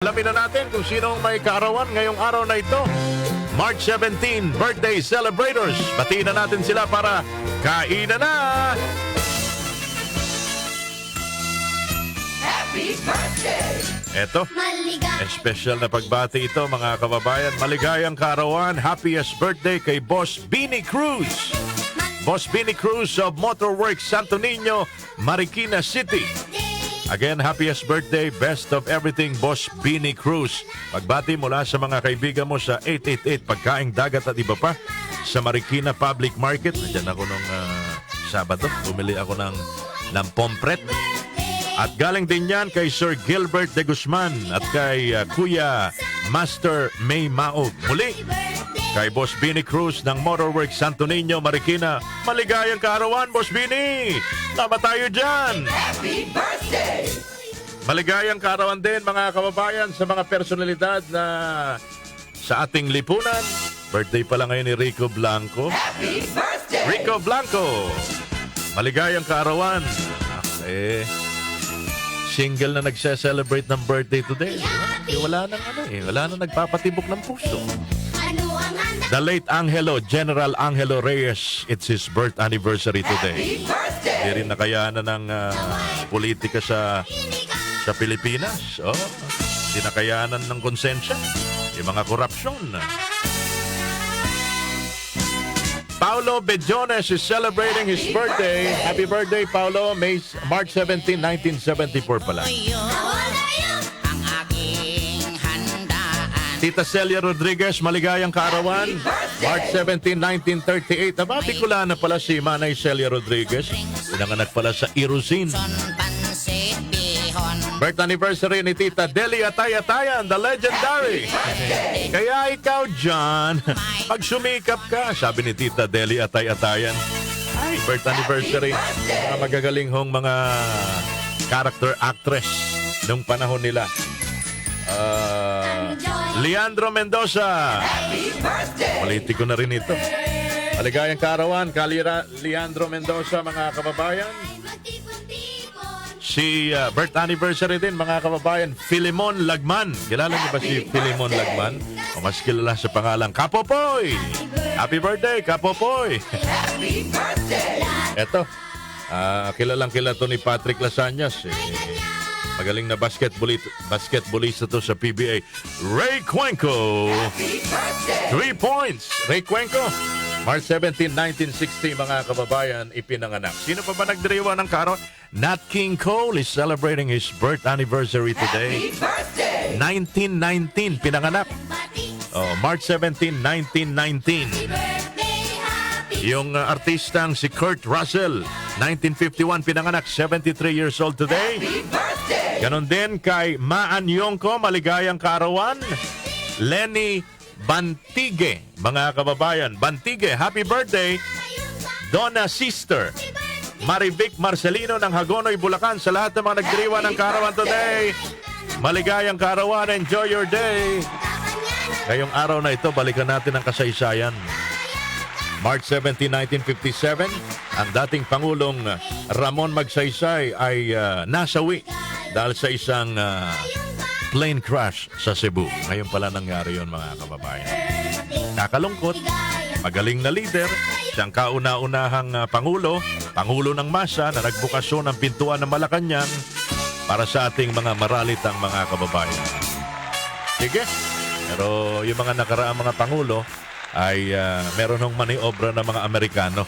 Alamin na natin kung sino ang may kaarawan ngayong araw na ito. March 17, birthday celebrators. Batiin na natin sila para kainan na! Happy birthday! Eto, special na pagbati ito mga kababayan. Maligayang kaarawan, happiest birthday kay Boss Bini Cruz. Boss Bini Cruz of Motorworks Santo Niño, Marikina City. Again, happiest birthday, best of everything, Boss Bini Cruz. Pagbati mula sa mga kaibigan mo sa 888 Pagkaing Dagat at iba pa sa Marikina Public Market. Nandiyan ako nung Sabado. Bumili ako ng pompret. At galing din yan kay Sir Gilbert de Guzman at kay Kuya Master May Maog. Muli, kay Boss Bini Cruz ng Motorworks Santo Niño, Marikina. Maligayang kaarawan, Boss Bini! Tama tayo dyan! Happy birthday! Maligayang kaarawan din mga kababayan sa mga personalidad na sa ating lipunan. Birthday pala ngayon ni Rico Blanco. Happy birthday! Rico Blanco! Maligayang kaarawan. Single na nagse-celebrate ng birthday today. Wala nang nagpapatibok ng puso. The late Angelo, General Angelo Reyes, it's his birth anniversary today. Hindi rin nakayanan ng politika sa Pilipinas. Hindi nakayanan ng konsensya. Yung mga korupsyon. Paulo Bejones is celebrating his birthday. Happy birthday, Paulo. March 17, 1974 pala. Ang aking handaan. Tita Celia Rodriguez, maligayang kaarawan. March 17, 1938. Aba, Bicolana pala si Manay Celia Rodriguez. Pinanganak pala sa Irusin. Pansit bihon. Birth anniversary ni Tita Deli Atay-Atayan, the legendary. Kaya ikaw, John, pag sumikap ka, sabi ni Tita Deli Atay-Atayan. Ay, birth anniversary. Mga magagaling hong mga character actress nung panahon nila. Leandro Mendoza. Politiko na rin ito. Maligayang kaarawan, Leandro Mendoza, mga kababayan. Si birth anniversary din, mga kababayan, Filemon Lagman. Kilala niyo ba si Filemon Lagman? O mas kilala sa pangalang Kapopoy. Happy birthday, Kapopoy. Happy birthday! Eto, kilalang kilala to ni Patrick Lasanyas. Magaling na basketballista to sa PBA. Ray Cuenco. Happy birthday! 3 points. Ray Cuenco. March 17, 1960, mga kababayan, ipinanganak. Sino pa ba nagdiriwa ng kaarawan? Nat King Cole is celebrating his birth anniversary today. Happy birthday! 1919, pinanganak. March 17, 1919. Yung artistang si Kurt Russell, 1951, pinanganak, 73 years old today. Happy birthday! Ganon din kay Maan Yongko, maligayang kaarawan. Lenny Bantige, mga kababayan. Bantige, happy birthday. Donna Sister. Marivic Marcelino ng Hagonoy, Bulacan. Sa lahat ng mga nagdiriwa ng kaarawan today, maligayang kaarawan. Enjoy your day. Ngayong araw na ito, balikan natin ang kasaysayan. March 17, 1957, ang dating Pangulong Ramon Magsaysay ay nasawi dahil sa isang plane crash sa Cebu. Ngayon pala nangyari yon, mga kababayan. Kakalungkot, magaling na leader, siyang kauna-unahang Pangulo ng masa na nagbukasyon ng pintuan ng Malacanang para sa ating mga maralitang mga kababayan. Sige, pero yung mga nakaraang mga Pangulo ay meron ng maniobra ng mga Amerikano.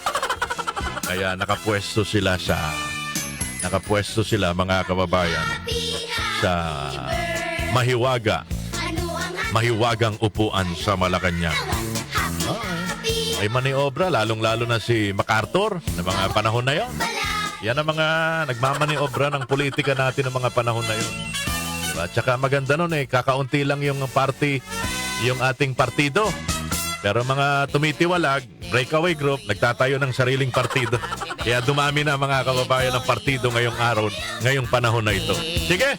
Kaya nakapwesto sila mga kababayan sa mahiwagang upuan sa Malacanang. May maniobra, lalong-lalo na si MacArthur na mga panahon na yon. Yan ang mga nagmamaniobra ng politika natin ng mga panahon na yon. Diba? At saka maganda nun kakaunti lang yung party, yung ating partido. Pero mga tumitiwalag, breakaway group, nagtatayo ng sariling partido. Kaya dumami na mga kababayan ng partido ngayong araw, ngayong panahon na ito. Sige!